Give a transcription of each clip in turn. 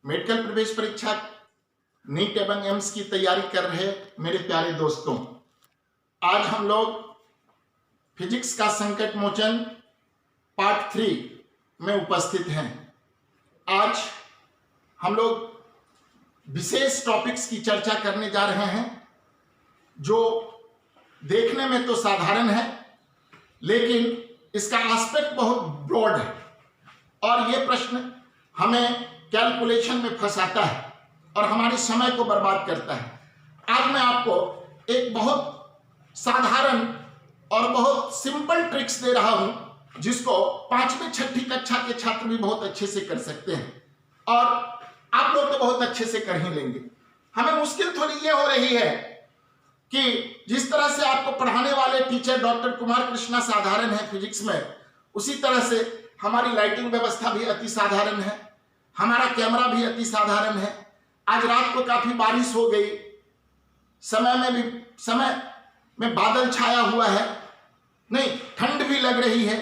Medical प्रवेश परीक्षा NEET एवं एम्स की तैयारी कर रहे मेरे प्यारे दोस्तों, आज हम लोग फिजिक्स का संकट मोचन पार्ट 3 में उपस्थित हैं। आज हम लोग विशेष टॉपिक्स की चर्चा करने जा रहे हैं जो देखने में तो साधारण है, लेकिन इसका एस्पेक्ट बहुत ब्रॉड है और ये प्रश्न हमें कैलकुलेशन में फंसाता है और हमारे समय को बर्बाद करता है। आज मैं आपको एक बहुत साधारण और बहुत सिंपल ट्रिक्स दे रहा हूं जिसको 5वीं 6ठी कक्षा के छात्र भी बहुत अच्छे से कर सकते हैं और आप लोग तो बहुत अच्छे से कर ही लेंगे। हमें मुश्किल थोड़ी ये हो रही है कि जिस तरह से आपको पढ़ाने वाले टीचर डॉक्टर कुमार कृष्णा साधारण है फिजिक्स में, उसी तरह से हमारी लाइटिंग व्यवस्था भी अति साधारण है, हमारा कैमरा भी अति साधारण है। आज रात को काफी बारिश हो गई, समय में बादल छाया हुआ है, नहीं ठंड भी लग रही है,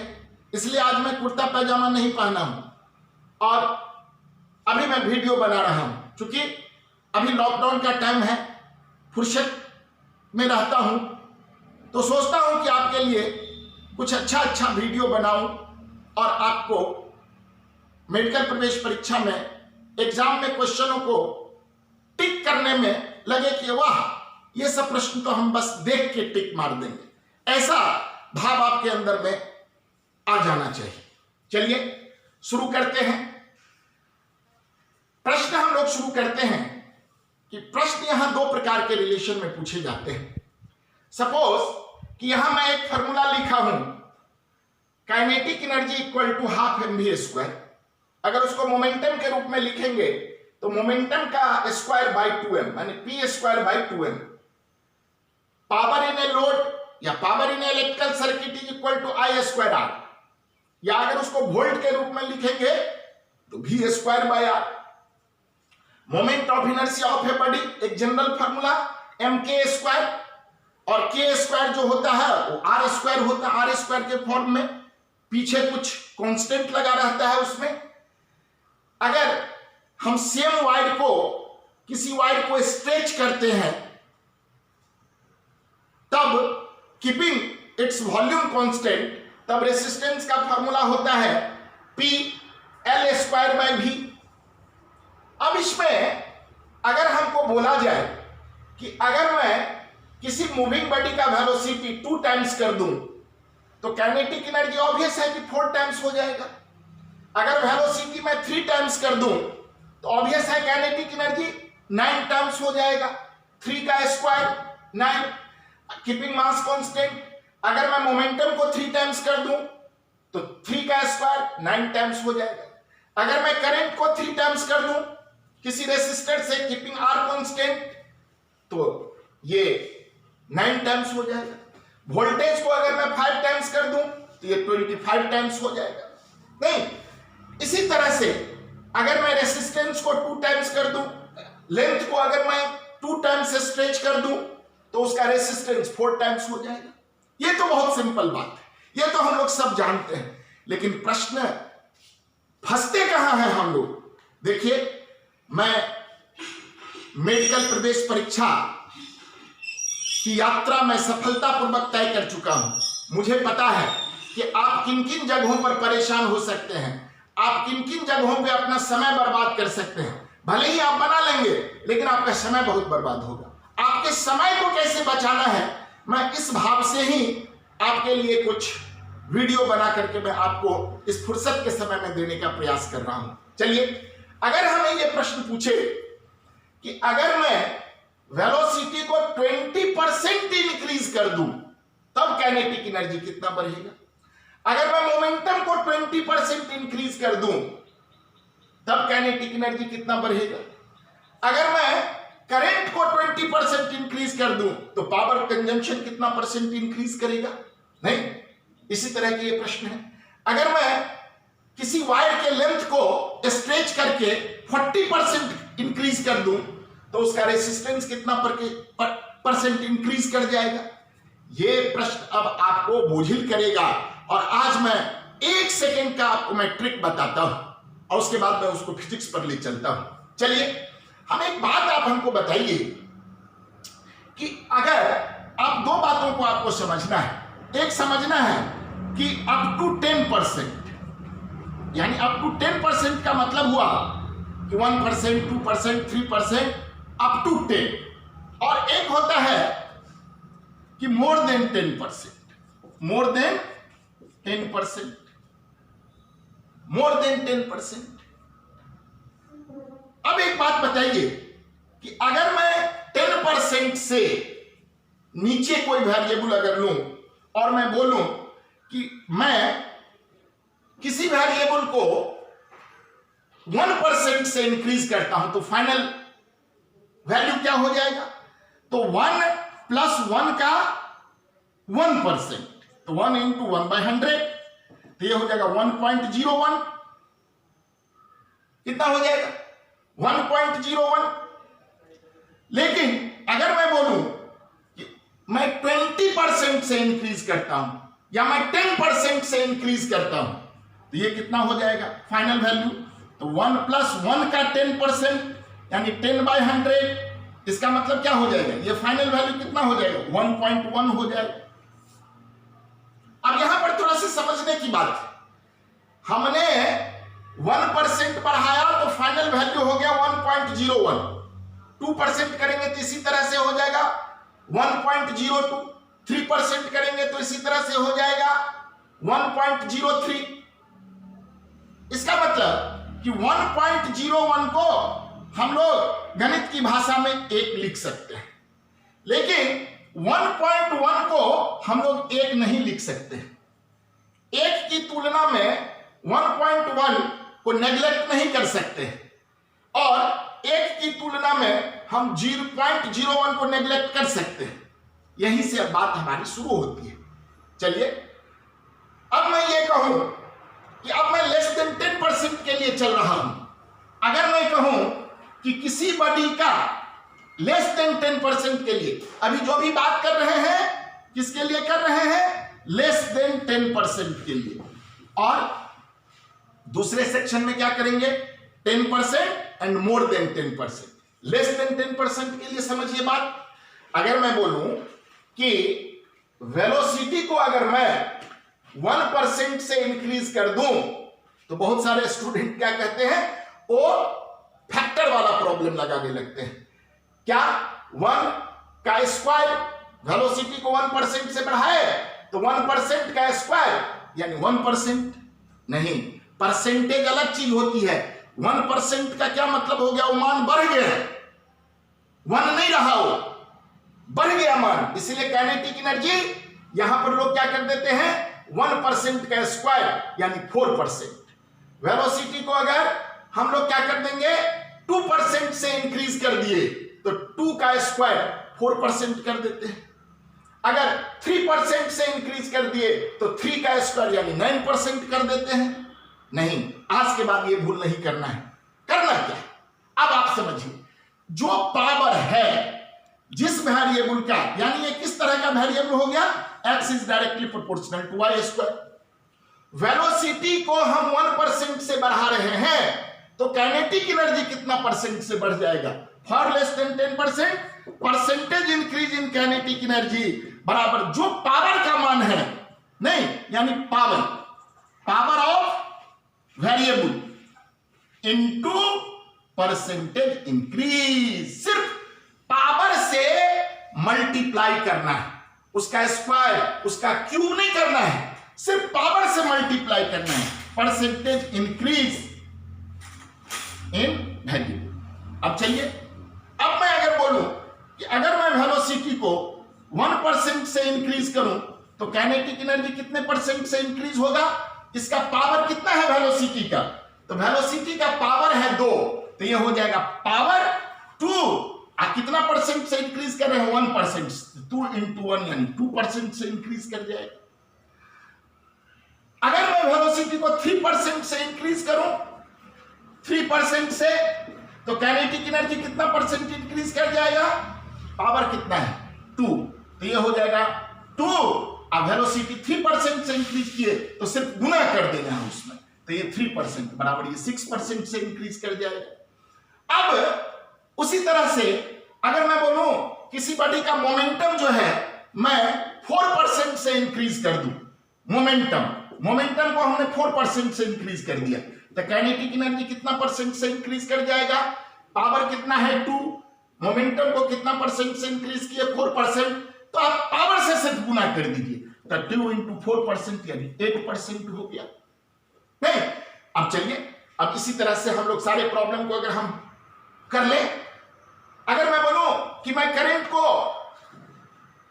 इसलिए आज मैं कुर्ता पैजामा नहीं पहना हूं और अभी मैं वीडियो बना रहा हूं। क्योंकि अभी लॉकडाउन का टाइम है, फुर्सत में रहता हूं तो सोचता हूं कि आपके लिए कुछ अच्छा वीडियो बनाऊं और आपको मेडिकल प्रवेश परीक्षा में एग्जाम में क्वेश्चनों को टिक करने में लगे कि वाह, ये सब प्रश्न तो हम बस देख के टिक मार देंगे, ऐसा भाव आपके अंदर में आ जाना चाहिए। चलिए शुरू करते हैं। प्रश्न हम लोग शुरू करते हैं कि प्रश्न यहां 2 प्रकार के रिलेशन में पूछे जाते हैं। सपोज कि यहां मैं एक फॉर्मूला लिखा हूं, kinetic energy equal to half mv²। अगर उसको मोमेंटम के रूप में लिखेंगे तो मोमेंटम का स्क्वायर बाई 2m यानी p² by 2m। Power in a load या power in electrical circuit is equal to I²R, या अगर उसको वोल्ट के रूप में लिखेंगे तो v² by R। Moment of inertia of a body एक जनरल फार्मूला mk², और k² जो होता है वो r² होता है, r² के फॉर्म में, पीछे कुछ कांस्टेंट लगा रहता है उसमें। अगर हम सेम वायर को किसी वायर को स्ट्रेच करते हैं तब कीपिंग इट्स वॉल्यूम कांस्टेंट, तब रेसिस्टेंस का फॉर्मूला होता है PL²/V। अब इसमें अगर हमको बोला जाए कि अगर मैं किसी मूविंग बॉडी का वेलोसिटी 2 टाइम्स कर दूं तो काइनेटिक एनर्जी ऑब्वियस है कि 4 टाइम्स हो जाएगा। अगर वेलोसिटी मैं 3 टाइम्स कर दूं तो ऑब्वियस है काइनेटिक एनर्जी 9 टाइम्स हो जाएगा। 3 का स्क्वायर 9, कीपिंग मास कांस्टेंट। अगर मैं मोमेंटम को 3 टाइम्स कर दूं तो 3 का स्क्वायर 9 टाइम्स हो जाएगा। अगर मैं करंट को 3 टाइम्स कर दूं किसी रेसिस्टर से, कीपिंग आर कांस्टेंट, तो ये 9 टाइम्स हो जाएगा। वोल्टेज को अगर मैं 5 टाइम्स कर दूं तो ये 25 टाइम्स हो जाएगा। नहीं, इसी तरह से अगर मैं रेसिस्टेंस को 2 टाइम्स कर दूं, लेंथ को अगर मैं 2 टाइम्स स्ट्रेच कर दूं तो उसका रेसिस्टेंस 4 टाइम्स हो जाएगा। ये तो बहुत सिंपल बात है, ये तो हम लोग सब जानते हैं, लेकिन प्रश्न फंसते कहां हैं हम लोग। देखिए, मैं मेडिकल प्रवेश परीक्षा की यात्रा में सफलतापूर्वक तय कर चुका हूं। मुझे पता है कि आप किन किन जगहों पर परेशान हो सकते हैं, आप किन किन जगहों पे अपना समय बर्बाद कर सकते हैं। भले ही आप बना लेंगे लेकिन आपका समय बहुत बर्बाद होगा। आपके समय को कैसे बचाना है, मैं इस भाव से ही आपके लिए कुछ वीडियो बना करके मैं आपको इस फुर्सत के समय में देने का प्रयास कर रहा हूं। चलिए, अगर हमें यह प्रश्न पूछे कि अगर मैं वेलोसिटी को 20% इंक्रीज कर दूं तब काइनेटिक एनर्जी कितना बढ़ेगा। अगर मैं मोमेंटम को 20% इंक्रीज कर दूं तब काइनेटिक एनर्जी कितना बढ़ेगा। अगर मैं करंट को 20% इंक्रीज कर दूं तो पावर कंजम्पशन कितना परसेंट इंक्रीज करेगा। नहीं, इसी तरह के ये प्रश्न है। अगर मैं किसी वायर के लेंथ को स्ट्रेच करके 40% इंक्रीज कर दूं तो उसका रेसिस्टेंस कितना परसेंट इंक्रीज कर जाएगा। ये प्रश्न अब आपको बोझिल करेगा और आज मैं 1 सेकेंड का आपको मैं ट्रिक बताता हूं और उसके बाद मैं उसको फिजिक्स पर ले चलता हूं। चलिए हम एक बात आप हमको बताइए कि अगर आप दो बातों को आपको समझना है, एक समझना है कि अप टू 10%, यानी अप टू 10% का मतलब हुआ कि 1%, 2%, 3%, अप टू 10, और एक होता है कि more than 10%, more than 10%, more than 10%। अब एक बात बताइए कि अगर मैं 10% से नीचे कोई वेरिएबल अगर लूं और मैं बोलूं कि मैं किसी वेरिएबल को 1% से इंक्रीज करता हूं तो फाइनल वैल्यू क्या हो जाएगा? तो 1 + 1 का 1%, तो 1 × 1/100, तो ये हो जाएगा 1.01। कितना हो जाएगा? 1.01। लेकिन अगर मैं बोलूं कि मैं 20% से इंक्रीज करता हूं या मैं 10% से इंक्रीज करता हूं तो ये कितना हो जाएगा फाइनल वैल्यू? तो 1 + 1 का 10%, यानी 10/100, इसका मतलब क्या हो जाएगा? ये फाइनल वैल्यू कितना हो जाएगा? 1.1 हो जाएगा। अब यहां पर थोड़ा सा समझने की बात है, हमने 1% बढ़ाया तो फाइनल वैल्यू हो गया 1.01, 2% करेंगे तो इसी तरह से हो जाएगा 1.02, 3% करेंगे तो इसी तरह से हो जाएगा 1.03। इसका मतलब कि 1.01 को हम लोग गणित की भाषा में 1 लिख सकते हैं, लेकिन 1.1 को हम लोग 1 नहीं लिख सकते। 1 की तुलना में 1.1 को नेग्लेक्ट नहीं कर सकते, और 1 की तुलना में हम 0.01 को नेग्लेक्ट कर सकते हैं। यहीं से बात हमारी शुरू होती है। चलिए अब मैं ये कहूं कि अब मैं लेस देन 10% के लिए चल रहा हूं। अगर मैं कहूं कि किसी बॉडी का लेस देन 10% के लिए, अभी जो भी बात कर रहे हैं किसके लिए कर रहे हैं? लेस देन 10% के लिए। और दूसरे सेक्शन में क्या करेंगे? 10% and more than 10%। Less than 10% के लिए समझिए बात, अगर मैं बोलूं कि वेलोसिटी को अगर मैं 1% से इंक्रीज कर दूं तो बहुत सारे स्टूडेंट क्या कहते हैं? वो फैक्टर वाला प्रॉब्लम लगाने लगते हैं। क्या 1 का स्क्वायर, वेलोसिटी को 1% से बढ़ाए तो 1% का स्क्वायर यानी 1%? नहीं, परसेंटेज अलग चीज होती है। 1% का क्या मतलब हो गया? वो मान बढ़ गया, 1 नहीं रहा, वो बढ़ गया मान। इसलिए काइनेटिक एनर्जी यहां पर लोग क्या कर देते हैं? 1% का स्क्वायर यानी 4%। वेलोसिटी को अगर हम लोग क्या कर देंगे? 2% से इंक्रीज कर दिए तो 2 का स्क्वायर 4% कर देते हैं। अगर 3% से इंक्रीज कर दिए तो 3 का स्क्वायर यानी 9% कर देते हैं। नहीं, आज के बाद ये भूल नहीं करना है। करना क्या? अब आप समझिए, जो पावर है जिस वेरिएबल का, यानी ये किस तरह का वेरिएबल हो गया? x is directly proportional to y square. Velocity को हम 1% से बढ़ा रहे हैं तो काइनेटिक एनर्जी कितना परसेंट से बढ़ जाएगा? For less than 10%, percentage increase in kinetic energy बराबर जो पावर का मान है, नहीं यानी power of variable into percentage increase. सिर्फ पावर से मल्टीप्लाई करना है, उसका स्क्वायर, उसका क्यूब नहीं करना है, सिर्फ पावर से मल्टीप्लाई करना है। Percentage increase in variable. अब चलिए, अब मैं अगर बोलूं कि अगर मैं वेलोसिटी को 1% से इंक्रीज करूं तो काइनेटिक एनर्जी कितने परसेंट से इंक्रीज होगा? इसका पावर कितना है वेलोसिटी का? तो वेलोसिटी का पावर है 2, तो ये हो जाएगा पावर 2। कितना परसेंट से इंक्रीज कर रहे हैं? 1%। 2 × 1 यानी 2% से इंक्रीज कर जाएगा। अगर मैं वेलोसिटी को 3% से इंक्रीज करूं, 3% से, तो काइनेटिक एनर्जी कितना परसेंट इंक्रीज कर जाएगा? पावर कितना है? 2, तो ये हो जाएगा 2। अब वेलोसिटी 3% से इंक्रीज किए तो सिर्फ गुना कर देना है उसमें, तो ये 3% बराबर ये 6% से इंक्रीज कर जाएगा। अब उसी तरह से अगर मैं बोलूं किसी बॉडी का मोमेंटम जो है मैं 4% से इंक्रीज कर दूं, मोमेंटम को हमने 4% से इंक्रीज कर दिया, तो काइनेटिक एनर्जी कितना परसेंट से इंक्रीज कर जाएगा? पावर कितना है 2, मोमेंटम को कितना परसेंट से इंक्रीज किया 4%, तो आप पावर से सिर्फ गुना कर दीजिए, तो 2 into 4% यानी 8% हो गया। नहीं, अब चलिए, अब इसी तरह से हम लोग सारे प्रॉब्लम को अगर हम कर ले, अगर मैं बोलूं कि मैं करंट को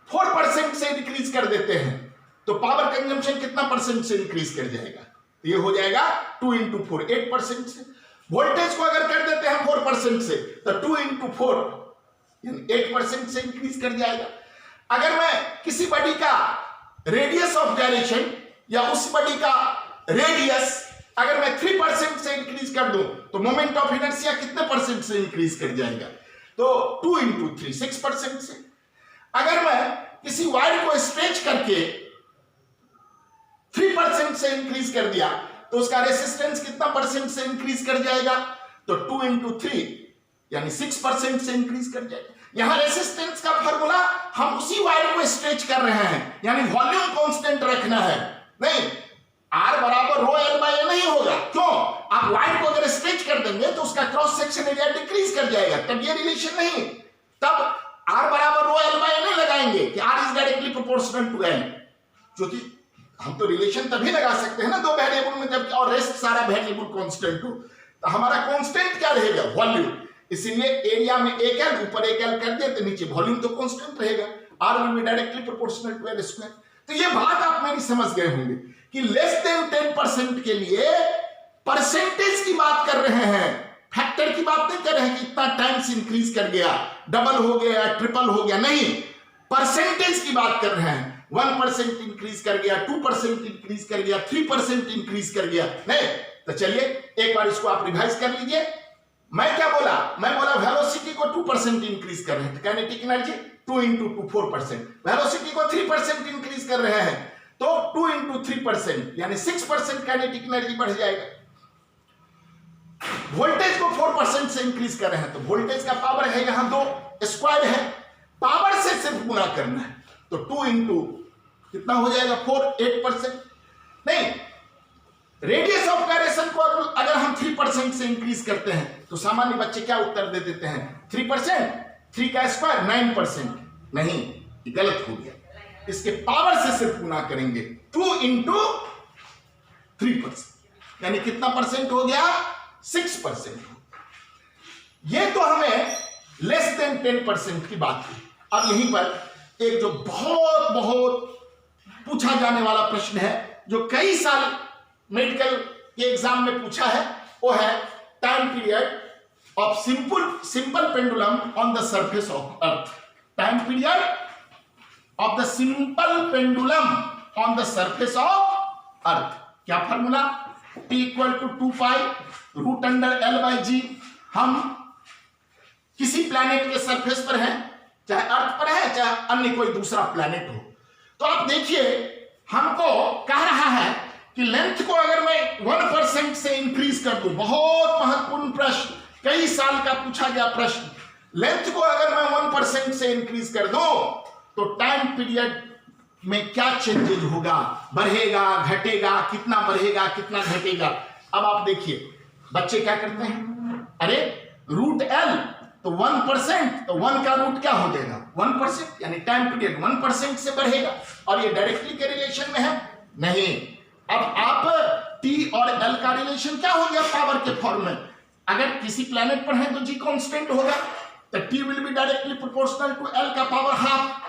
4% से इंक्रीज कर देते हैं तो पावर कंजम्पशन कितना परसेंट से इंक्रीज कर जाएगा? ये हो जाएगा 2 into 4 8% से। वोल्टेज को अगर कर देते हैं 4% से तो 2 into 4 यानी 8% से इंक्रीज कर जाएगा। अगर मैं किसी बॉडी का रेडियस ऑफ गायरेशन या उस बॉडी का रेडियस अगर मैं 3% से इंक्रीज कर दूं तो मोमेंट ऑफ इनर्शिया कितने परसेंट से इंक्रीज कर जाएगा? तो 2 into 3 6% से। अगर मैं किसी वायर को स्ट्रेच करके 3% से इंक्रीज कर दिया तो उसका रेसिस्टेंस कितना परसेंट से इंक्रीज कर जाएगा? तो 2 into 3 यानी 6% से इंक्रीज कर जाएगा। यहां रेसिस्टेंस का फार्मूला हम उसी वायर को स्ट्रेच कर रहे हैं, यानी वॉल्यूम कांस्टेंट रखना है। नहीं, R बराबर रो एल बाई ए नहीं होगा। क्यों? आप वायर को अगर स्ट्रेच कर देंगे तो उसका क्रॉस सेक्शन एरिया डिक्रीज कर जाएगा, तब ये रिलेशन नहीं। तब R बराबर रो एल बाई ए नहीं लगाएंगे कि R is directly proportional to L, क्योंकि हम तो रिलेशन तभी लगा सकते हैं ना दो वेरिएबल में जब और रेस्ट सारा वेरिएबल कांस्टेंट हो। तो हमारा कांस्टेंट क्या रहेगा? वॉल्यूम। इसीलिए एरिया में एक एल, ऊपर एक एल कर दिया तो नीचे वॉल्यूम तो कांस्टेंट रहेगा। R will be directly proportional to L square. तो ये बात आप मेरी समझ गए होंगे कि लेस देन 10% के लिए परसेंटेज की बात कर रहे हैं, फैक्टर की बात नहीं कर रहे हैं कि इतना टाइम्स इंक्रीज कर गया, डबल हो गया, ट्रिपल हो गया, नहीं, परसेंटेज की बात कर रहे हैं। 1% इंक्रीज कर गया, 2% इंक्रीज कर गया, 3% इंक्रीज कर गया। नहीं, तो चलिए एक बार इसको आप रिवाइज कर लीजिए। मैं क्या बोला? मैं बोला वेलोसिटी को 2% इंक्रीज कर रहे हैं, काइनेटिक एनर्जी 2 into 2 4%। वेलोसिटी को 3% इंक्रीज कर रहे हैं तो 2 into 3% यानी 6% काइनेटिक एनर्जी बढ़ जाएगा। वोल्टेज को 4% से इंक्रीज कर रहे हैं तो वोल्टेज का पावर है यहां 2 स्क्वायर है, पावर से सिर्फ गुना करना है, तो 2 into कितना हो जाएगा 4 8%। नहीं, रेडियस ऑफ गायरेशन को अगर हम 3% से इंक्रीज करते हैं तो सामान्य बच्चे क्या उत्तर दे देते हैं? 3%, 3 का स्क्वायर 9%। नहीं, ये गलत हो गया, इसके पावर से सिर्फ गुना करेंगे, 2 into 3% यानी कितना परसेंट हो गया? 6%। ये तो हमें लेस देन 10% की बात की। अब यहीं पर एक जो बहुत बहुत पूछा जाने वाला प्रश्न है, जो कई साल मेडिकल के एग्जाम में पूछा है, वो है time period of simple pendulum on the surface of earth. Time period of the simple pendulum on the surface of earth. क्या formula? T equal to 2 pi root under L/G। हम किसी planet के surface पर हैं, चाहे अर्थ पर है चाहे अन्य कोई दूसरा प्लैनेट हो, तो आप देखिए हमको कह रहा है कि लेंथ को अगर मैं 1% से इंक्रीज कर दूं, बहुत महत्वपूर्ण प्रश्न, कई साल का पूछा गया प्रश्न, लेंथ को अगर मैं 1% से इंक्रीज कर दूं तो टाइम पीरियड में क्या चेंजेज होगा? बढ़ेगा, घटेगा, कितना बढ़ेगा, कितना घटेगा? अब आप देखिए बच्चे क्या करते हैं, अरे रूट L तो 1%, तो 1 का रूट क्या हो जाएगा? 1%, यानी टाइम पीरियड 1% से बढ़ेगा, और ये डायरेक्टली के रिलेशन में है? नहीं। अब आप T और L का रिलेशन क्या हो गया पावर के फॉर्म में? अगर किसी प्लैनेट पर है तो G कांस्टेंट होगा, तो T will be directly proportional to L का पावर हाफ।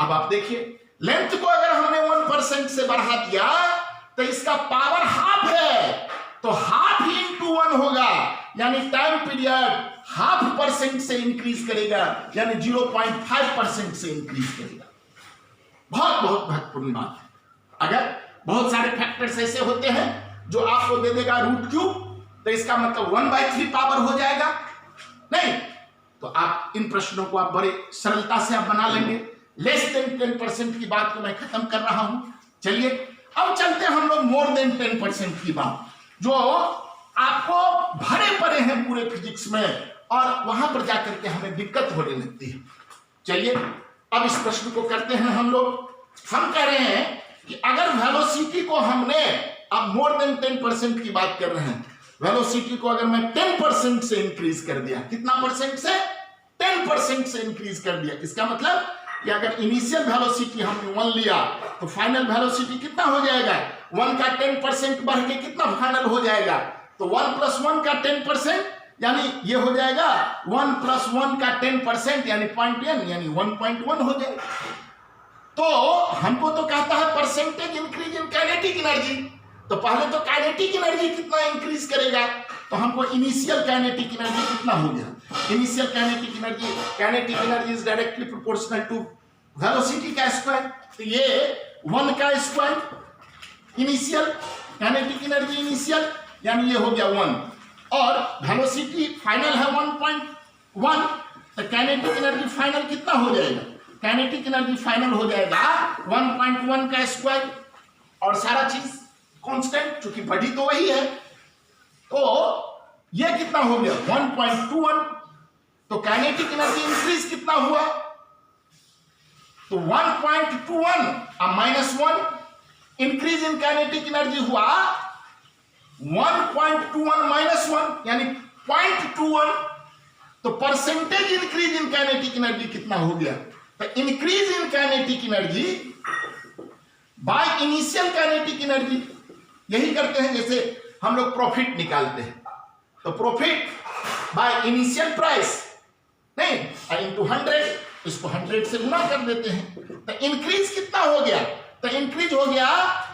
अब आप देखिए लेंथ को अगर हमने 1% से बढ़ा दिया तो इसका पावर हाफ है, तो हाफ इंटू 1 होगा, यानी टाइम पीरियड 0.5% से इंक्रीज करेगा, यानी 0.5% से इंक्रीज करेगा। बहुत बहुत महत्वपूर्ण बात है। अगर बहुत सारे फैक्टर्स ऐसे होते हैं जो आपको दे देगा रूट क्यूब, तो इसका मतलब 1/3 पावर हो जाएगा। नहीं, तो आप इन प्रश्नों को आप बड़े सरलता से आप बना लेंगे। लेस देन 10% की बात को मैं खत्म कर रहा हूं। चलिए अब चलते हैं हम लोग मोर देन 10% की बात, जो आपको भरे पड़े हैं पूरे फिजिक्स में, और वहां पर जाकर के हमें दिक्कत होने लगती है। चलिए अब इस प्रश्न को करते हैं हम लोग। हम कह रहे हैं कि अगर वेलोसिटी को हमने, अब मोर देन 10% की बात कर रहे हैं, वेलोसिटी को अगर मैं 10% से इंक्रीज कर दिया, कितना परसेंट से? 10% से इंक्रीज कर दिया। इसका मतलब कि अगर इनिशियल वेलोसिटी हमने 1 लिया तो फाइनल वेलोसिटी कितना हो जाएगा? 1 का 10% बढ़ के कितना फाइनल हो जाएगा? तो 1 + 1 का 10% यानी ये हो जाएगा 1 + 1 का 10% यानी 0.1 यानी 1.1 हो जाएगा। तो हमको तो कहता है percentage increase in kinetic energy, तो पहले तो काइनेटिक एनर्जी कितना इंक्रीज करेगा, तो हमको इनिशियल काइनेटिक एनर्जी कितना हो गया? Initial kinetic energy is directly proportional to velocity का स्क्वायर, तो ये 1 का square initial kinetic energy initial यानी ये हो गया 1, और वेलोसिटी फाइनल है 1.1, तो काइनेटिक एनर्जी फाइनल कितना हो जाएगा? काइनेटिक एनर्जी फाइनल हो जाएगा 1.1 का स्क्वायर, और सारा चीज कांस्टेंट, चूंकि बड़ी तो वही है, तो ये कितना हो गया? 1.21, तो काइनेटिक एनर्जी इंक्रीज कितना हुआ? तो 1.21 अब -1 इंक्रीज इन काइनेटिक एनर्जी हुआ 1.21 -1 यानी 0.21, तो percentage increase in kinetic energy कितना हो गया? तो increase in kinetic energy by initial kinetic energy, यही करते हैं जैसे हम लोग प्रॉफिट निकालते हैं, तो प्रॉफिट बाय इनिशियल प्राइस नहीं इनटू 100, इसको 100 से गुना कर देते हैं, तो इंक्रीज कितना हो गया? तो इंक्रीज हो गया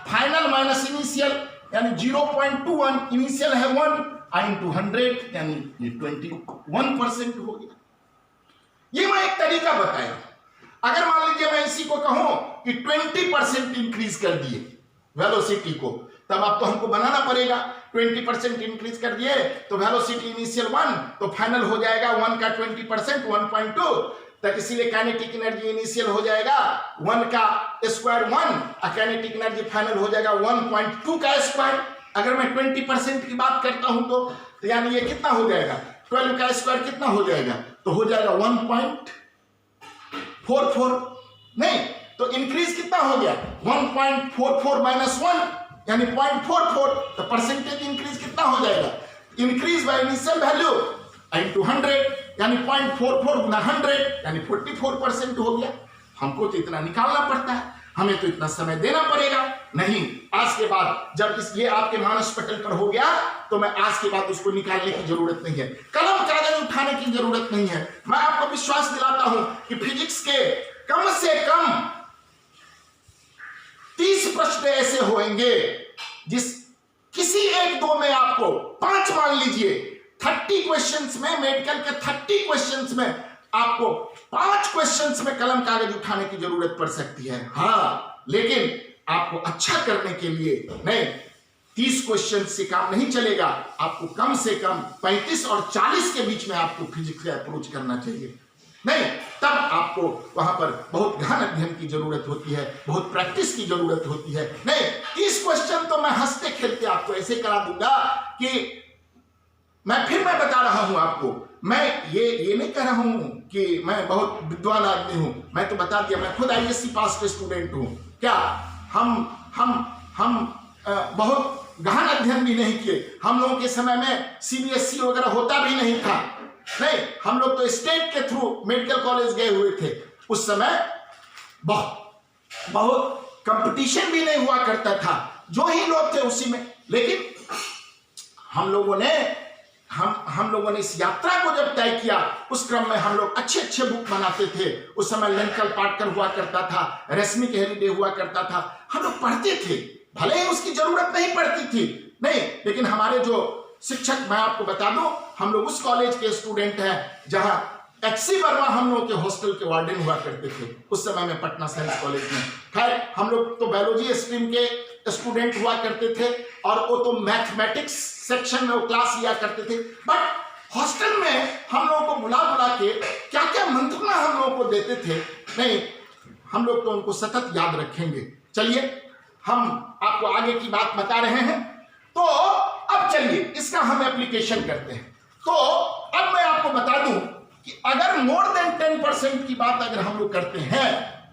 फाइनल माइनस इनिशियल यानी 0.21, इनिशियल है 1 इंटू 100 यानी ये 21% हो गया। ये मैं एक तरीका बताया। अगर मान लीजिए मैं इसी को कहूं कि 20% इंक्रीज कर दिए वेलोसिटी को, तब अब तो हमको बनाना पड़ेगा। 20% इंक्रीज कर दिए तो वेलोसिटी इनिशियल 1, तो फाइनल हो जाएगा 1 का 20% 1.2, तो इसीलिए काइनेटिक एनर्जी इनिशियल हो जाएगा 1 का स्क्वायर 1 और काइनेटिक एनर्जी फाइनल हो जाएगा 1.2 का स्क्वायर। अगर मैं 20% की बात करता हूं तो यानी ये कितना हो जाएगा? 12 का स्क्वायर कितना हो जाएगा? तो हो जाएगा 1.44, नहीं तो इंक्रीज कितना हो गया? 1.44 -1 यानी 0.44, तो परसेंटेज इंक्रीज कितना हो जाएगा? Increase by initial value into 100 यानी 0.44 गुना 100 यानी 44% हो गया। हमको तो इतना निकालना पड़ता है, हमें तो इतना समय देना पड़ेगा। नहीं, आज के बाद जब ये आपके मानस पटल पर हो गया तो मैं आज के बाद उसको निकालने की जरूरत नहीं है, कलम कागज उठाने की जरूरत नहीं है। मैं आपको विश्वास दिलाता हूं कि फिजिक्स के कम से कम 30 प्रश्न ऐसे होंगे जिस किसी एक दो में आपको 5 मान लीजिए 30 क्वेश्चंस में, मेडिकल के 30 क्वेश्चंस में आपको 5 क्वेश्चंस में कलम कागज उठाने की जरूरत पड़ सकती है। हाँ, लेकिन आपको अच्छा करने के लिए नहीं 30 क्वेश्चन से काम नहीं चलेगा। आपको कम से कम 35 और 40 के बीच में आपको फिजिक्स का अप्रोच करना चाहिए। नहीं, तब आपको वहां पर बहुत गहन अध्ययन की जरूरत होती है, बहुत प्रैक्टिस की जरूरत होती है। नहीं, 30 क्वेश्चन तो मैं हंसते खेलते आपको ऐसे करा दूंगा कि मैं बता रहा हूं आपको, मैं ये नहीं कह रहा हूं कि मैं बहुत विद्वान आदमी हूं। मैं तो बता दिया, मैं खुद ISC पास के स्टूडेंट हूं। क्या हम बहुत गहन अध्ययन भी नहीं किए। हम लोगों के समय में CBSE वगैरह होता भी नहीं था। नहीं, हम लोग तो स्टेट के थ्रू मेडिकल कॉलेज गए हुए थे। उस समय बहुत कंपटीशन भी नहीं हुआ करता था, जो ही लोग थे उसी में। लेकिन हम लोगों ने इस यात्रा को जब तय किया, उस क्रम में हम लोग अच्छे बुक बनाते थे। उस समय लंकल पाटकर हुआ करता था, रश्मिक हेरिडे हुआ करता था। हम लोग पढ़ते थे, भले ही उसकी जरूरत नहीं पड़ती थी, नहीं, लेकिन हमारे जो शिक्षक, मैं आपको बता दूं, हम लोग उस कॉलेज के स्टूडेंट हैं जहां XC वर्मा हम लोग के हॉस्टल के वार्डन हुआ करते थे उस समय में पटना साइंस कॉलेज में। खैर, हम लोग तो बायोलॉजी स्ट्रीम के स्टूडेंट हुआ करते थे और वो तो मैथमेटिक्स सेक्शन में वो क्लास लिया करते थे। बट हॉस्टल में हम लोगों को बुला के क्या क्या मंत्रणा हम लोगों को देते थे, नहीं, हम लोग तो उनको सतत याद रखेंगे। चलिए, हम आपको आगे की बात बता रहे हैं, तो अब चलिए इसका हम एप्लीकेशन करते हैं। तो अब मैं आपको बता दूं कि अगर मोर देन 10% की बात अगर हम लोग करते हैं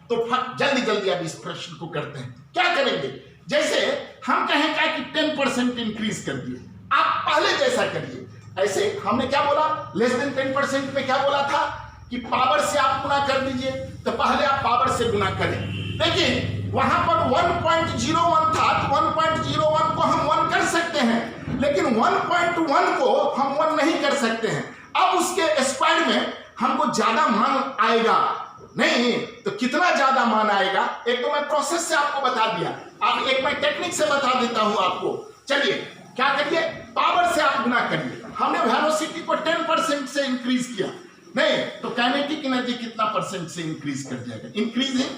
तो जल्दी जल्दी आप इस प्रश्न को करते हैं। क्या करेंगे, जैसे हम कहें क्या कि 10% इंक्रीज कर दिए, आप पहले जैसा करिए। ऐसे हमने क्या बोला, लेस देन 10% में क्या बोला था कि पावर से आप गुना कर दीजिए, तो पहले आप पावर से गुना करें। लेकिन वहां पर 1.01 था, तो 1.01 को हम 1 कर सकते हैं, लेकिन 1.1 को हम 1 नहीं कर सकते हैं। अब उसके स्क्वायर में हमको ज्यादा मान आएगा नहीं, तो कितना ज्यादा मान आएगा, एक तो मैं प्रोसेस से आपको बता दिया, आप एक मैं टेक्निक से बता देता हूं आपको। चलिए क्या करिए, पावर से आप गुना करिए। हमने वेलोसिटी को 10% से इंक्रीज किया, नहीं तो काइनेटिक एनर्जी कितना परसेंट से इंक्रीज कर जाएगा, increase in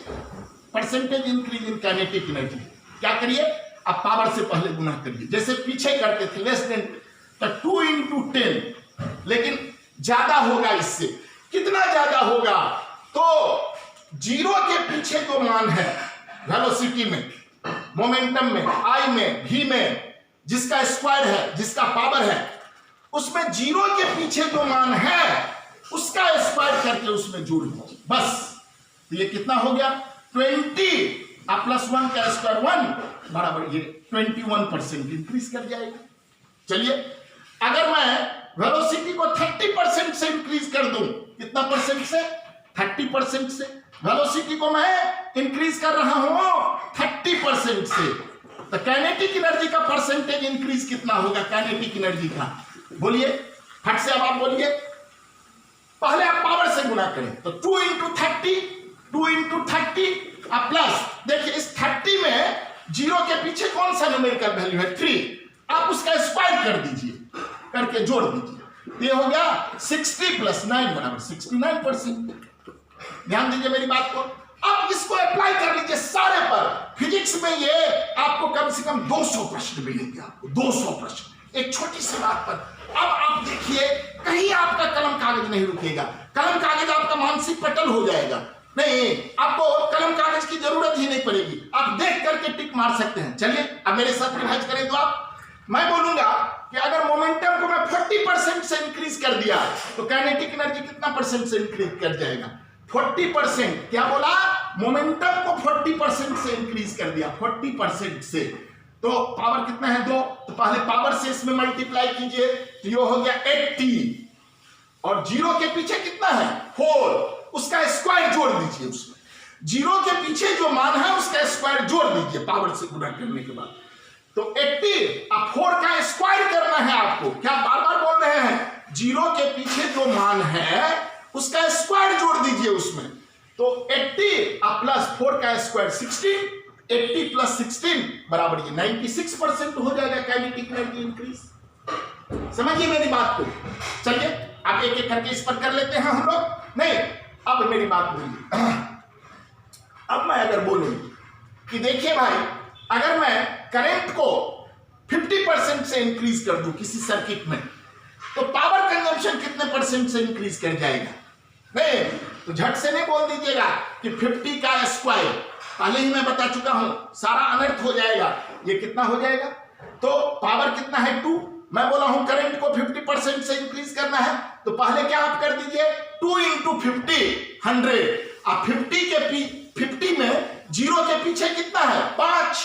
percentage increase in kinetic energy. क्या करिए, आप पावर से पहले गुना करिए, जैसे पीछे करते थे लेस देन, तो 2 × 10, लेकिन ज्यादा होगा इससे। कितना ज्यादा होगा, तो 0 के पीछे जो मान है वेलोसिटी में, मोमेंटम में, आई में, भी में, जिसका स्क्वायर है, जिसका पावर है, उसमें 0 के पीछे जो मान है उसका स्क्वायर करके उसमें जोड़ दीजिए बस। तो ये कितना हो गया, 20 आप +1 का स्क्वायर 1 बराबर ये 21% इंक्रीज कर जाएगा। चलिए अगर मैं वेलोसिटी को 30% से इंक्रीज कर दूं, कितना परसेंट से, 30% से, वेलोसिटी को मैं इंक्रीज कर रहा हूं 30% से, तो काइनेटिक एनर्जी का परसेंटेज इंक्रीज कितना होगा, काइनेटिक एनर्जी का, बोलिए फट से। अब आप बोलिए, पहले आप पावर से गुना करें, तो 2 × 30 आप प्लस, देखिए इस 30 में 0 के पीछे कौन सा न्यूमेरिकल वैल्यू है, 3, आप उसका स्क्वायर कर दीजिए, करके जोड़ दीजिए, ये हो गया 60 + 9 बराबर 69%। ध्यान दीजिए मेरी बात को। अब इसको अप्लाई कर लीजिए सारे पर। फिजिक्स में ये आपको कम से कम 200 प्रश्न मिलेंगे, आपको 200 प्रश्न एक छोटी सी बात पर। अब आप देखिए, कहीं आपका कलम कागज नहीं रुकेगा, कलम कागज आपका मानसिक पटल हो जाएगा, नहीं आपको कलम कागज की जरूरत ही नहीं पड़ेगी, आप देख करके टिक मार सकते हैं। चलिए अब मेरे साथ रिवाइज करें तो आप, मैं बोलूंगा कि अगर मोमेंटम को मैं 40% से इंक्रीज कर दिया तो काइनेटिक एनर्जी कितना परसेंट से इंक्रीज कर जाएगा, 40%। क्या बोला, मोमेंटम को 40% से इंक्रीज कर दिया, 40% से, तो पावर कितना है 2, तो पहले पावर से इसमें मल्टीप्लाई कीजिए, तो ये हो गया 80, और 0 के पीछे कितना है 4, उसका स्क्वायर जोड़ दीजिए, उसमें 0 के पीछे जो मान है उसका स्क्वायर जोड़ दीजिए पावर से गुणा करने के बाद, तो 80, अब 4 का स्क्वायर करना है आपको। क्या बार बार बोल रहे हैं, 0 के पीछे जो मान है उसका स्क्वायर जोड़ दीजिए उसमें, तो 80 आप +4 का स्क्वायर 16, 80 + 16 बराबर ये 96% हो जाएगा काइनेटिक एनर्जी इंक्रीज। समझिए मेरी बात को। चलिए अब एक एक करके इस पर कर लेते हैं हम लोग। नहीं, अब मेरी बात बोलिए। अब मैं अगर बोलूं कि देखिए भाई, अगर मैं करंट को 50% से इंक्रीज कर दूं किसी सर्किट में, तो पावर कंजम्पशन कितने परसेंट से इंक्रीज कर जाएगा, नहीं तो झट से नहीं बोल दीजिएगा कि 50 का स्क्वायर, पहले ही मैं बता चुका हूं, सारा अनर्थ हो जाएगा। ये कितना हो जाएगा, तो पावर कितना है 2, मैं बोला हूं करंट को 50% से इंक्रीज करना है, तो पहले क्या आप कर दीजिए, 2 × 50 100, अब 50 में 0 के पीछे कितना है 5,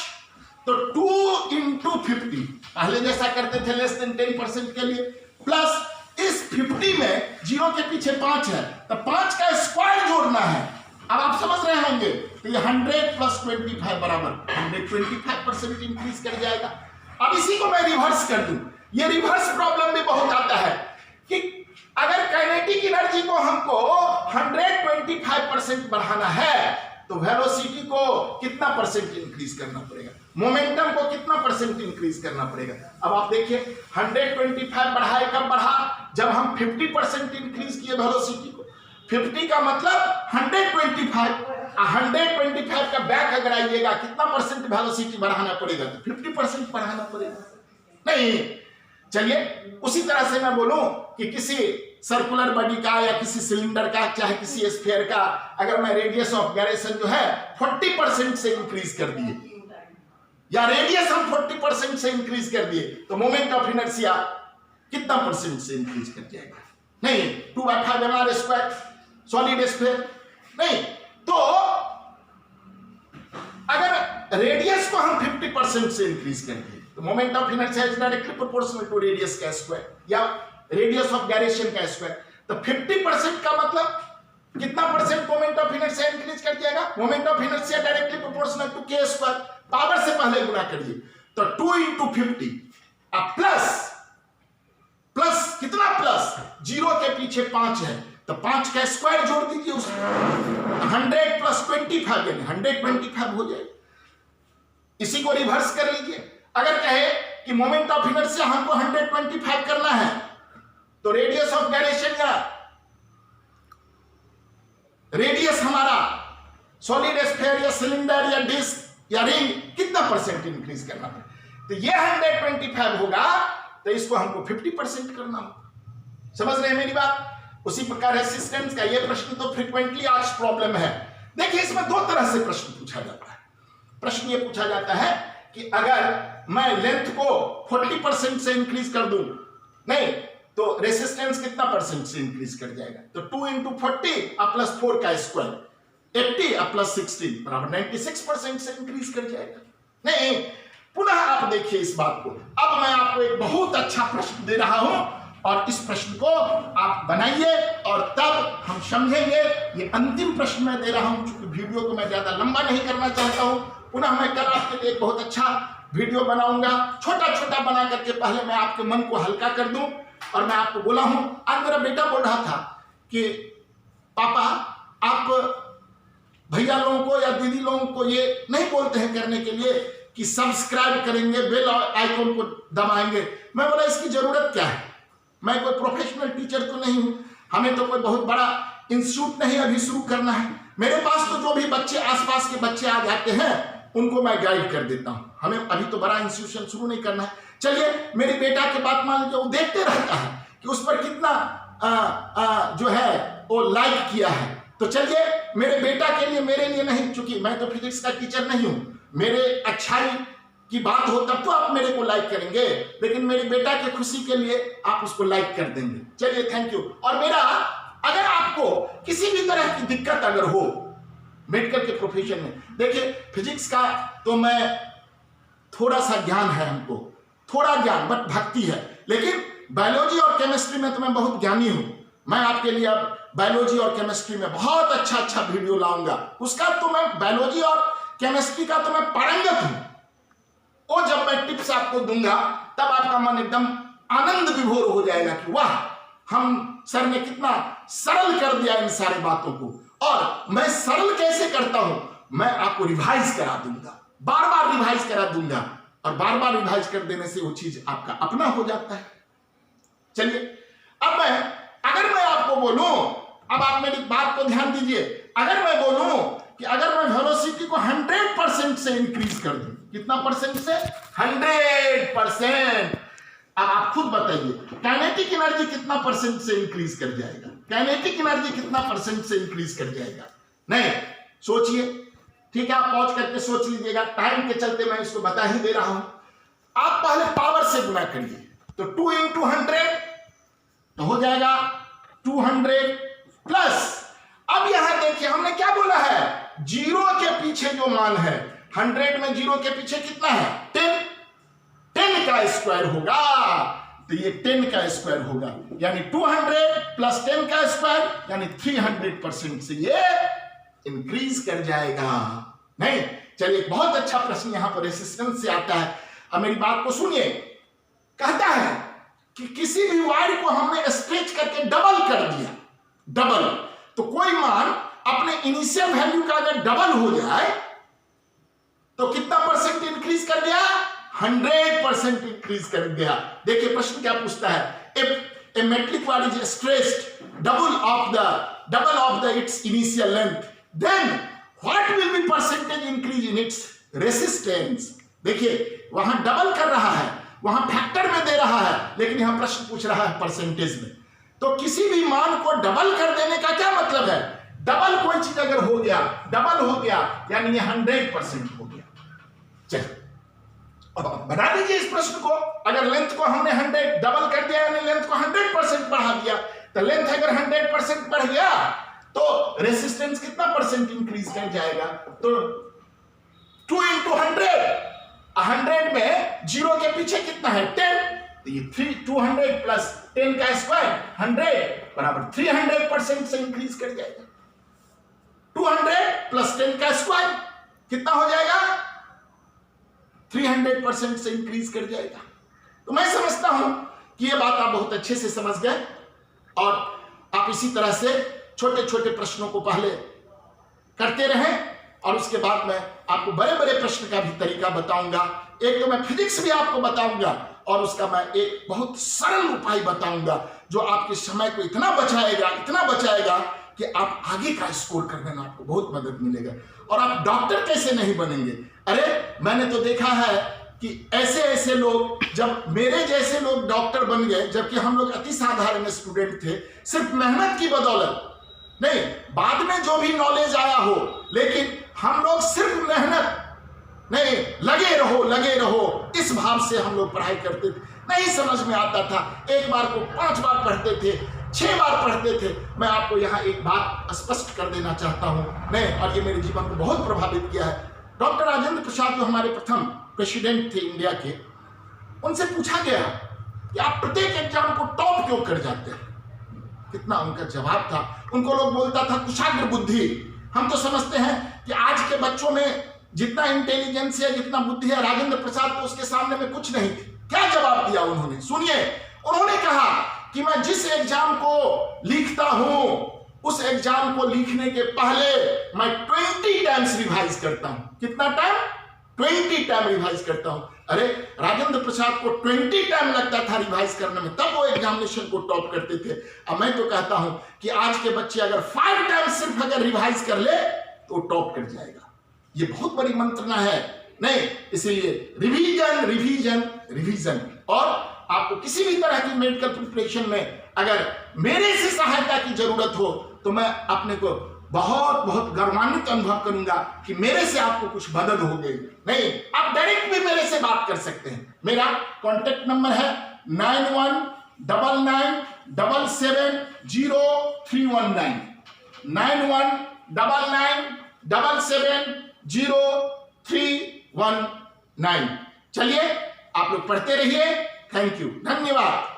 तो 2 × 50 पहले जैसा करते थे लेस देन 10% के लिए, प्लस इस 50 में 0 के पीछे 5 है, तो 5 का स्क्वायर जोड़ना है। अब आप समझ रहे होंगे, तो ये 100 + 25 बराबर 125% इंक्रीज कर जाएगा। अब इसी को मैं रिवर्स कर दूं, ये रिवर्स प्रॉब्लम भी बहुत आता है कि अगर काइनेटिक एनर्जी को हमको 125% बढ़ाना है, तो वेलोसिटी को कितना परसेंट इंक्रीज करना पड़ेगा, मोमेंटम को कितना परसेंट इंक्रीज करना पड़ेगा। अब आप देखिए 125 बढ़ाए, कब बढ़ा, जब हम 50% इंक्रीज किए वेलोसिटी को। 50 का मतलब 125, 125 का बैक अगर आइएगा, कितना परसेंट वेलोसिटी बढ़ाना पड़ेगा, तो 50% बढ़ाना पड़ेगा। नहीं, चलिए उसी तरह से मैं बोलूं कि किसी सर्कुलर बॉडी का या किसी सिलेंडर का, चाहे किसी स्फीयर का, अगर मैं रेडियस ऑफ गायरेशन जो है 40% से इंक्रीज कर दिए, या रेडियस हम 40% से इंक्रीज कर दिए, तो मोमेंट ऑफ इनर्शिया कितना परसेंट से इंक्रीज कर जाएगा, नहीं, 2/5 mr² सॉलिड स्फीयर नहीं। तो अगर रेडियस को हम 50% से इंक्रीज करेंगे तो moment of inertia is directly proportional to radius का स्क्वायर या रेडियस ऑफ गायरेशन का स्क्वायर। तो 50% का मतलब कितना percent moment of inertia increase कर जाएगा? Moment of inertia directly proportional to k square, power से पहले गुणा करिए तो 2 × 50 अब प्लस कितना प्लस 0 के पीछे 5 है तो 5 का स्क्वायर जोड़ दीजिए उसमें 100 + 25 यानी 125 हो जाएगा। इसी को रिवर्स कर लीजिए। अगर कहे कि मोमेंट ऑफ इनर्शिया हमको 125 करना है तो रेडियस ऑफ गायरेशन या रेडियस हमारा सॉलिड स्फीयर या सिलेंडर या डिस्क या रिंग कितना परसेंट इंक्रीज करना है? तो ये 125 होगा तो इसको हमको 50% करना होगा। समझ रहे हैं मेरी बात? उसी प्रकार रेसिस्टेंस का ये प्रश्न तो फ्रीक्वेंटली आज प्रॉब्लम है। देखिए इसमें दो तरह से प्रश्न पूछा जाता है। प्रश्न ये पूछा जाता है कि अगर मैं लेंथ को 40% से इंक्रीज कर दूं, नहीं तो रेसिस्टेंस कितना परसेंट से इंक्रीज कर जाएगा? तो 2 × 40 + 4 का स्क्वायर 80 + 16 बराबर 96% से इंक्रीज कर जाएगा। नहीं, पुनः आप देखिए इस बात को। अब मैं आपको एक बहुत अच्छा प्रश्न दे रहा हूं और इस प्रश्न को आप बनाइए और तब हम समझेंगे। ये अंतिम प्रश्न मैं दे रहा हूं, चूंकि वीडियो को मैं ज्यादा लंबा नहीं करना चाहता हूं। पुनः मैं कल आपके लिए एक बहुत अच्छा वीडियो बनाऊंगा, छोटा छोटा बना करके पहले मैं आपके मन को हल्का कर दूं। और मैं आपको बोला हूं, आज मेरा बेटा बोल रहा था कि पापा आप भैया लोगों को या दीदी लोगों को ये नहीं बोलते हैं करने के लिए कि सब्सक्राइब करेंगे, बेल आइकन को दबाएंगे। मैं बोला इसकी जरूरत क्या है? मैं कोई प्रोफेशनल टीचर तो नहीं हूं, हमें तो कोई बहुत बड़ा इंस्टीट्यूट नहीं अभी शुरू करना है। मेरे पास तो जो भी बच्चे आसपास के बच्चे आ जाते हैं उनको मैं गाइड कर देता हूं। हमें अभी तो बड़ा इंस्टीट्यूशन शुरू नहीं करना है। चलिए मेरे बेटा के बात मान लीजिए, वो देखते रहता है कि उस पर कितना जो है वो लाइक किया है। तो चलिए मेरे बेटा के लिए, मेरे लिए नहीं, चूंकि मैं तो फिजिक्स का टीचर नहीं हूं, मेरे अच्छाई की बात हो तब तो आप मेरे को लाइक करेंगे, लेकिन मेरे बेटा की खुशी के लिए आप उसको लाइक कर देंगे। चलिए थैंक यू। और मेरा अगर आपको किसी भी तरह की दिक्कत अगर हो मेडिकल के प्रोफेशन में, देखिए फिजिक्स का तो मैं थोड़ा सा ज्ञान है, हमको थोड़ा ज्ञान बट भक्ति है, लेकिन बायोलॉजी और केमिस्ट्री में तो मैं बहुत ज्ञानी हूं। मैं आपके लिए अब बायोलॉजी और केमिस्ट्री में बहुत अच्छा वीडियो लाऊंगा। उसका तो मैं बायोलॉजी और केमिस्ट्री का तो मैं पारंगत हूं। वो जब मैं टिप्स आपको दूंगा तब आपका मन एकदम आनंद विभोर हो जाएगा कि वाह, हम सर ने कितना सरल कर दिया इन सारी बातों को। और मैं सरल कैसे करता हूं, मैं आपको रिवाइज करा दूंगा, बार बार रिवाइज करा दूंगा, और बार बार रिवाइज कर देने से वो चीज आपका अपना हो जाता है। चलिए अब अगर मैं आपको बोलूं, अब आप मेरी बात को ध्यान दीजिए, अगर मैं बोलूं कि अगर मैं वेलोसिटी को 100% से इंक्रीज कर दूं, कितना परसेंट से? 100%। अब आप खुद बताइए काइनेटिक एनर्जी कितना परसेंट से इंक्रीज कर जाएगा? काइनेटिक एनर्जी कितना परसेंट से इंक्रीज कर जाएगा? नहीं, सोचिए। ठीक है, आप पॉज करके सोच लीजिएगा, टाइम के चलते मैं इसको बता ही दे रहा हूं। आप पहले पावर से गुणा करिए तो 2 × 100 तो हो जाएगा 200 प्लस। अब यहां देखिए हमने क्या बोला है, 0 के पीछे जो मान है, 100 में 0 के पीछे कितना है? 10 का स्क्वायर होगा, तो ये 10 का स्क्वायर होगा, यानी 200 + 10 का स्क्वायर यानी 300% से ये इंक्रीज कर जाएगा। नहीं, चलिए बहुत अच्छा प्रश्न यहां पर रेसिस्टेंस से आता है। अब मेरी बात को सुनिए, कहता है कि किसी भी वायर को हमने स्ट्रेच करके डबल कर दिया, डबल, तो कोई मान अपने इनिशियल वैल्यू का अगर डबल हो जाए तो कितना परसेंट इंक्रीज कर गया? 100% इंक्रीज कर गया। देखिए प्रश्न क्या पूछता है, if A metallic wire is stretched double of its initial length, then what will be percentage increase in its resistance? देखिए वहां डबल कर रहा है, वहां फैक्टर में दे रहा है, लेकिन यहां प्रश्न पूछ रहा है परसेंटेज में। तो किसी भी मान को डबल कर देने का क्या मतलब है? डबल कोई चीज अगर हो गया, डबल हो गया यानी ये 100% हो गया। चलिए बना दीजिए इस प्रश्न को। अगर लेंथ को हमने 100 डबल कर दिया यानी लेंथ को 100% बढ़ा दिया, तो लेंथ अगर 100% बढ़ गया तो रेसिस्टेंस कितना परसेंट इंक्रीज कर जाएगा? तो 2 into 100 में 0 के पीछे कितना है? 10। तो ये 200 प्लस 10 का स्क्वायर 100 बराबर 300% से इंक्रीज कर जाएगा। 200 प्लस 10 का स्क्वायर कितना हो जाएगा? 300% से इंक्रीज कर जाएगा। तो मैं समझता हूं कि ये बात आप बहुत अच्छे से समझ गए और आप इसी तरह से छोटे छोटे प्रश्नों को पहले करते रहें और उसके बाद मैं आपको बड़े बड़े प्रश्न का भी तरीका बताऊंगा। एक तो मैं फिजिक्स भी आपको बताऊंगा और उसका मैं एक बहुत सरल उपाय बताऊंगा जो आपके समय को इतना बचाएगा कि आप आगे का स्कोर करने में आपको बहुत मदद मिलेगा। और आप डॉक्टर कैसे नहीं बनेंगे? अरे मैंने तो देखा है कि ऐसे ऐसे लोग, जब मेरे जैसे लोग डॉक्टर बन गए, जबकि हम लोग अति साधारण स्टूडेंट थे, सिर्फ मेहनत की बदौलत नहीं, बाद में जो भी नॉलेज आया हो, लेकिन हम लोग सिर्फ मेहनत नहीं, लगे रहो इस भाव से हम लोग पढ़ाई करते थे। नहीं समझ में आता था, एक बार को 5 बार पढ़ते थे, 6 बार पढ़ते थे। मैं आपको यहाँ एक बात स्पष्ट कर देना चाहता हूँ नहीं, और ये मेरे जीवन को बहुत प्रभावित किया है। डॉक्टर राजेंद्र प्रसाद जो हमारे प्रथम प्रेसिडेंट थे इंडिया के, उनसे पूछा गया कि आप प्रत्येक एग्जाम को टॉप क्यों कर जाते हैं? कितना उनका जवाब था, उनको लोग बोलता था कुशाग्र बुद्धि। हम तो समझते हैं कि आज के बच्चों में जितना इंटेलिजेंस है, जितना बुद्धि है, राजेंद्र प्रसाद तो उसके सामने में कुछ नहीं थी। क्या जवाब दिया उन्होंने? सुनिए, उन्होंने कहा कि मैं जिस एग्जाम को लिखता हूं उस एग्जाम को लिखने के पहले मैं 20 टाइम्स रिवाइज करता हूं। कितना टाइम? 20 टाइम रिवाइज करता हूं। अरे राजेंद्र प्रसाद को 20 टाइम लगता था रिवाइज करने में, तब वो एग्जामिनेशन को टॉप करते थे। अब मैं तो कहता हूं कि आज के बच्चे अगर 5 टाइम सिर्फ अगर रिवाइज कर ले तो टॉप कर जाएगा। ये बहुत बड़ी मंत्रणा है नहीं, इसीलिए रिवीजन रिवीजन रिवीजन। और आपको किसी भी तरह की मेडिकल प्रिपरेशन में अगर मेरे से सहायता की जरूरत हो तो मैं अपने को बहुत बहुत गौरवान्वित अनुभव करूंगा कि मेरे से आपको कुछ मदद हो गई। नहीं, आप डायरेक्ट भी मेरे से बात कर सकते हैं। मेरा कॉन्टेक्ट नंबर है 9199770319 9199770319। चलिए आप लोग पढ़ते रहिए। थैंक यू, धन्यवाद।